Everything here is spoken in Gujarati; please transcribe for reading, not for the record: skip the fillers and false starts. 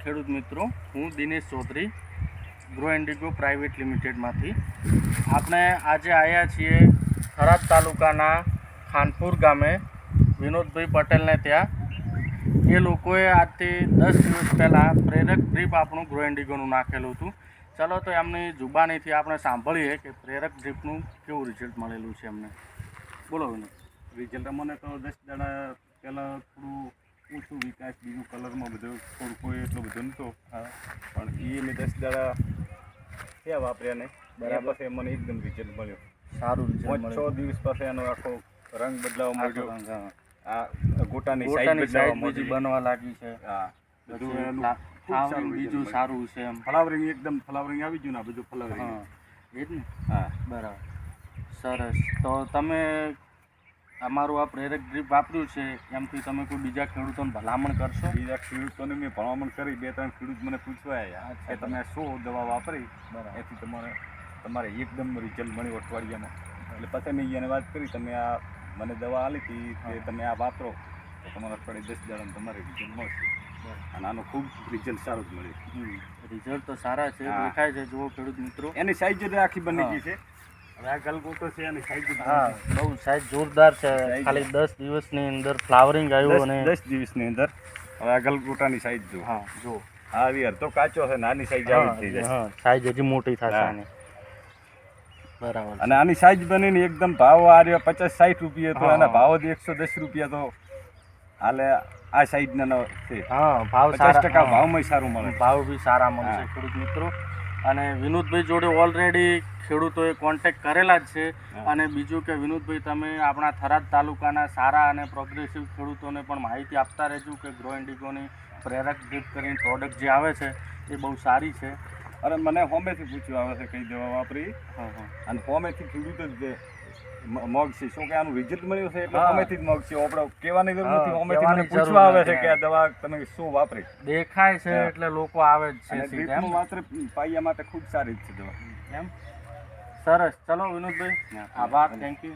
ખેડૂત મિત્રો, હું Dinesh Chaudhary Grow Indigo private લિમિટેડમાંથી. આપણે આજે આવ્યા છીએ થરાદ તાલુકાના ખાનપુર ગામે વિનોદભાઈ પટેલને ત્યાં. એ લોકોએ આજથી 10 દિવસ પહેલાં પ્રેરક ડ્રીપ આપણું ગ્રો ઇન્ડિગોનું નાખેલું હતું. ચલો તો એમની જુબાનીથી આપણે સાંભળીએ કે પ્રેરક ડ્રીપનું કેવું રિઝલ્ટ મળેલું છે એમને. બોલો વિનોદ. રિઝલ્ટ અમને તો 10 દાડા પહેલાં થોડું ઓછું વિકાસ, બીજું કલરમાં બધું થોડું કોઈ એટલો બધો નહોતો. પણ એ મેં 10 દાડા થયા વાપર્યા ને બરાબર છે. મને એકદમ રિઝલ્ટ મળ્યો, સારું રિઝલ્ટ 5-6 દિવસ પાસે એનો આખો રંગ બદલાવા માંડ્યો. આ ગોટાની સાઈઝ સાઈઝ બનવા લાગી છે. હા, બધું એનું ફ્લાવરિંગ બીજું સારું છે એમ. ફ્લાવરિંગ એકદમ ફ્લાવરિંગ આવી ગયું ને, બધું ફ્લાવરિંગ. હા, એ જ ને. હા, બરાબર, સરસ. તો તમે અમારું આ પ્રેરક ડ્રીપ વાપર્યું છે, એમથી તમે કોઈ બીજા ખેડૂતોને ભલામણ કરશો? બીજા ખેડૂતોને મેં ભલામણ કરી. 2-3 ખેડૂત મને પૂછવા આવ્યા કે તમે શું દવા વાપરી, એથી તમારે એકદમ રિઝલ્ટ મળ્યું અઠવાડિયામાં. એટલે પછી મેં એને વાત કરી, તમે આ મને દવા આપી હતી કે તમે આ વાપરો તો તમારા અઠવાડિયે 10 દાડામાં તમારે રિઝલ્ટ મળશે. અને આનું ખૂબ રિઝલ્ટ સારું જ મળ્યું. રિઝલ્ટ તો સારા છે, દેખાય છે. જુઓ ખેડૂત મિત્રો, એની સાઈઝ જ આખી બની ગઈ છે. હવે આ ગલગોટો છે, એની સાઈઝ બહુ સાઈઝ જોરદાર છે. ખાલી 10 દિવસની અંદર ફ્લાવરિંગ આવ્યું અને 10 દિવસની અંદર હવે આ ગલગોટાની સાઈઝ જો. હા, જો આવી યાર તો કાચો છે, નાની સાઈઝ આવી થઈ જાય. હા, સાઈઝ હજી મોટી થશે આની. બરાબર. અને આની સાઈઝ બનીને એકદમ ભાવ આ રહ્યા 50-60 રૂપિયા, તો એના ભાવ જ 110 રૂપિયા તો હાલે. આ સાઈઝના છે. હા, ભાવ 50% ભાવમાં સારું મળે, ભાવ બી સારા મળશે ખેડૂત મિત્રો. અને વિનોદભાઈ જોડે ઓલરેડી ખેડૂતોએ કોન્ટેક્ટ કરેલા જ છે. અને બીજું કે વિનોદભાઈ, તમે આપણા થરાદ તાલુકાના સારા અને પ્રોગ્રેસિવ ખેડૂતોને પણ માહિતી આપતા રહેજો કે ગ્રો ઇન્ડિગોની પ્રેરક ડ્રીપ કરીને પ્રોડક્ટ જે આવે છે એ બહુ સારી છે. અરે મને હોમેથી પૂછ્યું આવે છે કઈ દવા વાપરી. અને હોમેથી ખેડૂત જ મગ છે, શું કે આનું રિઝલ્ટ મળ્યું છે એટલે હોમેથી જ મગ છે. આપણે કહેવાની જરૂર નથી, હોમેથી મને પૂછવા આવે છે કે આ દવા તમે શું વાપરી. દેખાય છે એટલે લોકો આવે જ છે. ડ્રીપનું માત્ર પાયા માટે ખૂબ સારી જ છે દવા. એમ સરસ. ચલો વિનોદભાઈ, આભાર, થેન્ક યુ.